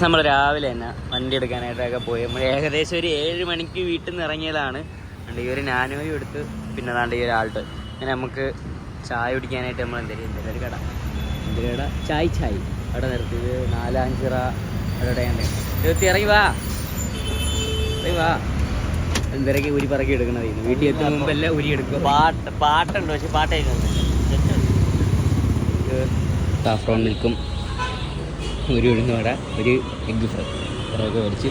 നമ്മൾ രാവിലെ തന്നെ വണ്ടി എടുക്കാനായിട്ടൊക്കെ പോയി. നമ്മൾ ഏകദേശം ഒരു 7 മണിക്ക് വീട്ടിൽ നിന്ന് ഇറങ്ങിയതാണ്. ഈ ഒരു നാനോയും എടുത്ത് പിന്നെ അതാണ്ട് ഈ ഒരാൾട്ട് അങ്ങനെ നമുക്ക് ചായ കുടിക്കാനായിട്ട് നമ്മൾ എന്തൊരു കട ചായ് അവിടെ നിർത്തിയത് 4-5 അവിടെ ഇരുപത്തി ഇറങ്ങി വാ എന്തൊക്കെ ഉരി പറക്കി എടുക്കണത്. വീട്ടിൽ എത്തുന്ന മുമ്പെല്ലാം ഉരി എടുക്കും. പാട്ടുണ്ട്, പക്ഷെ പാട്ടായിരുന്നു സാഫ്രോൺ മിൽക്കും ഒരു ഉഴുന്നുവട, ഒരു എഗ്ഗ് ഫ്രൈ ഇത്രയൊക്കെ മേടിച്ച്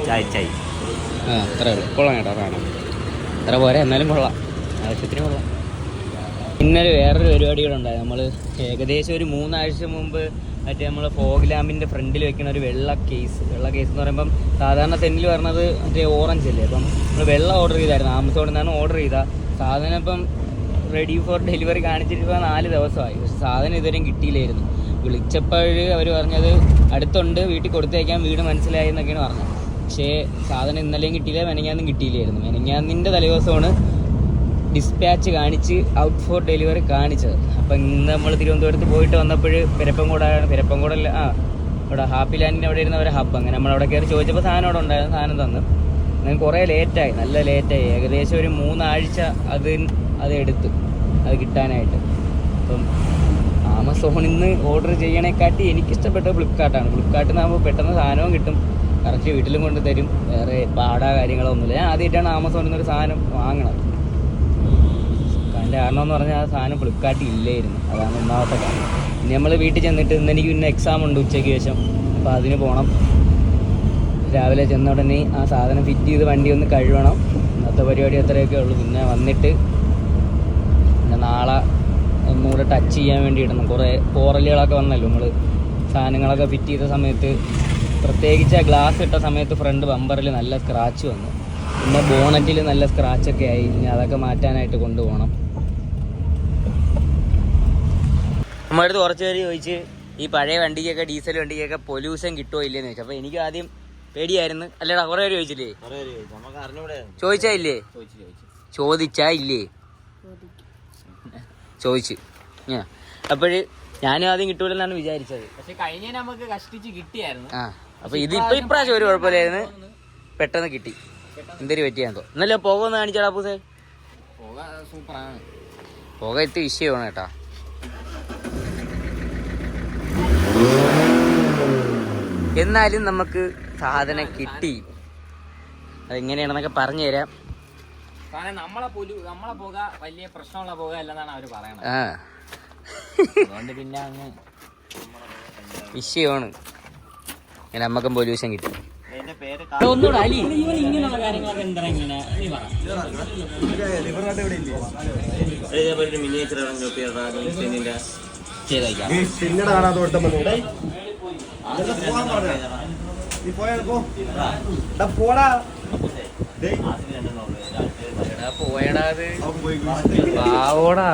ചായ് അത്രേ ഉള്ളൂ. കൊള്ളാം കേട്ടോ സാധനം. അത്ര പോരാ, എന്നാലും കൊള്ളാം, ആവശ്യത്തിന് കൊള്ളാം. ഇന്നലെ വേറൊരു പരിപാടികളുണ്ടായി. നമ്മൾ ഏകദേശം ഒരു 3 ആഴ്ച മുമ്പ് മറ്റേ നമ്മൾ ഫോഗ് ലാമ്പിൻ്റെ ഫ്രണ്ടിൽ വെക്കുന്ന ഒരു വെള്ള കേസ് എന്ന് പറയുമ്പം സാധാരണ സെൻറ്റിൽ പറഞ്ഞത് മറ്റേ ഓറഞ്ച് അല്ലേ. അപ്പം നമ്മൾ വെള്ളം ഓർഡർ ചെയ്തായിരുന്നു, ആമസോണിൽ നിന്നാണ് ഓർഡർ ചെയ്താൽ. സാധനം ഇപ്പം റെഡി ഫോർ ഡെലിവറി കാണിച്ചിട്ട് 4 ദിവസമായി. പക്ഷെ സാധനം ഇതുവരെയും കിട്ടിയില്ലായിരുന്നു. വിളിച്ചപ്പോൾ അവർ പറഞ്ഞത് അടുത്തുണ്ട്, വീട്ടിൽ കൊടുത്തേക്കാൻ, വീട് മനസ്സിലായി എന്നൊക്കെയാണ് പറഞ്ഞത്. പക്ഷേ സാധനം ഇന്നലെയും കിട്ടിയില്ല, മെനങ്ങാന്നും കിട്ടിയില്ലായിരുന്നു. മെനങ്ങാന്നിൻ്റെ തലേദിവസമാണ് ഡിസ്പാച്ച് കാണിച്ച് ഔട്ട് ഫോർ ഡെലിവറി കാണിച്ചത്. അപ്പം ഇന്ന് നമ്മൾ തിരുവനന്തപുരത്ത് പോയിട്ട് വന്നപ്പോൾ പെരപ്പംകോടല്ല അവിടെ ഹാപ്പി ലാൻഡിൻ്റെ അവിടെ ഇരുന്ന ഒരു ഹബ്ബ്, അങ്ങനെ നമ്മളവിടെ കയറി ചോദിച്ചപ്പോൾ സാധനം അവിടെ ഉണ്ടായിരുന്നു. സാധനം തന്നു. അങ്ങനെ കുറേ ലേറ്റായി, നല്ല ലേറ്റായി. ഏകദേശം ഒരു 3 ആഴ്ച അത് എടുത്തു അത് കിട്ടാനായിട്ട്. അപ്പം ആമസോണിൽ നിന്ന് ഓർഡർ ചെയ്യണേക്കാട്ടി എനിക്കിഷ്ടപ്പെട്ടത് ഫ്ലിപ്കാർട്ടാണ്. ഫ്ലിപ്കാർട്ടിൽ നിന്നാകുമ്പോൾ പെട്ടെന്ന് സാധനവും കിട്ടും, കറക്റ്റ് വീട്ടിലും കൊണ്ട് തരും, വേറെ പാടാ കാര്യങ്ങളോ ഒന്നുമില്ല. ഞാൻ ആദ്യമായിട്ടാണ് ആമസോണിൽ നിന്നൊരു സാധനം വാങ്ങണത്. അതിൻ്റെ കാരണം എന്ന് പറഞ്ഞാൽ ആ സാധനം ഫ്ലിപ്കാർട്ടിൽ ഇല്ലായിരുന്നു, അതാണ് ഒന്നാമത്തെ കാര്യം. ഇനി നമ്മൾ വീട്ടിൽ ചെന്നിട്ട് എനിക്ക് പിന്നെ എക്സാം ഉണ്ട് ഉച്ചയ്ക്ക് ശേഷം, അപ്പോൾ അതിന് പോകണം. രാവിലെ ചെന്ന ഉടനെ ആ സാധനം ഫിറ്റ് ചെയ്ത് വണ്ടി ഒന്ന് കഴുകണം. ഇന്നത്തെ പരിപാടി അത്രയൊക്കെ ഉള്ളൂ. പിന്നെ വന്നിട്ട് പിന്നെ നാളെ ഒന്നുകൂടെ ടച്ച് ചെയ്യാൻ വേണ്ടി ഇടണം. കുറേ പോറലുകളൊക്കെ വന്നല്ലോ, നമ്മൾ സാധനങ്ങളൊക്കെ ഫിറ്റ് ചെയ്ത സമയത്ത്, പ്രത്യേകിച്ച് ആ ഗ്ലാസ് ഇട്ട സമയത്ത് ഫ്രണ്ട് ബമ്പറിൽ നല്ല സ്ക്രാച്ച് വന്നു. പിന്നെ ബോണറ്റിൽ നല്ല സ്ക്രാച്ചൊക്കെ ആയി. ഇനി അതൊക്കെ മാറ്റാനായിട്ട് കൊണ്ടുപോകണം. നമ്മുടെ അടുത്ത് കുറച്ച് പേര് ചോദിച്ച് ഈ പഴയ വണ്ടിക്കൊക്കെ ഡീസൽ വണ്ടിക്കൊക്കെ പൊല്യൂഷൻ കിട്ടുമോ ഇല്ലേന്ന് ചോദിച്ചു. അപ്പോൾ എനിക്ക് ആദ്യം പേടിയായിരുന്നു. അല്ലേടാ, കുറേ പേര് ചോദിച്ചില്ലേ? ചോദിച്ചാ ഇല്ലേ? ചോദിച്ചു അപ്പോഴ് ഞാനും ആദ്യം കിട്ടൂലെന്നാണ് വിചാരിച്ചത്. പക്ഷെ കഴിഞ്ഞ നമുക്ക് കഷ്ടിച്ച് കിട്ടിയായിരുന്നു. അപ്പൊ ഇതിപ്പോ ഇപ്രാവശ്യം ഒരു കുഴപ്പമില്ലായിരുന്നു, പെട്ടെന്ന് കിട്ടി. എന്തൊരു പറ്റിയാന്തോ. ഇന്നലെ പുകയൊന്ന് കാണിച്ചാടാ പൂസേ. പുക സൂപ്പറാണ്, പുക എത്തി വിഷയമാണ് കേട്ടാ. എന്നാലും നമുക്ക് സാധനം കിട്ടി. അതെങ്ങനെയാണെന്നൊക്കെ പറഞ്ഞു തരാം. നമ്മളെ പുക വലിയ പ്രശ്നമുള്ള പുക അല്ലെന്നാണ് അവര് പറയണത്. അതുകൊണ്ട് പിന്നെ അങ്ങ് വിഷയമാണ്. ഇങ്ങനെ നമുക്കും പൊല്യൂഷൻ കിട്ടും. ഒന്നുകൂടെ അലി, ഇങ്ങനെയുള്ള കാര്യങ്ങളൊക്കെ എന്താ ഇങ്ങനെ പോയടാ അത് പാവോടാ.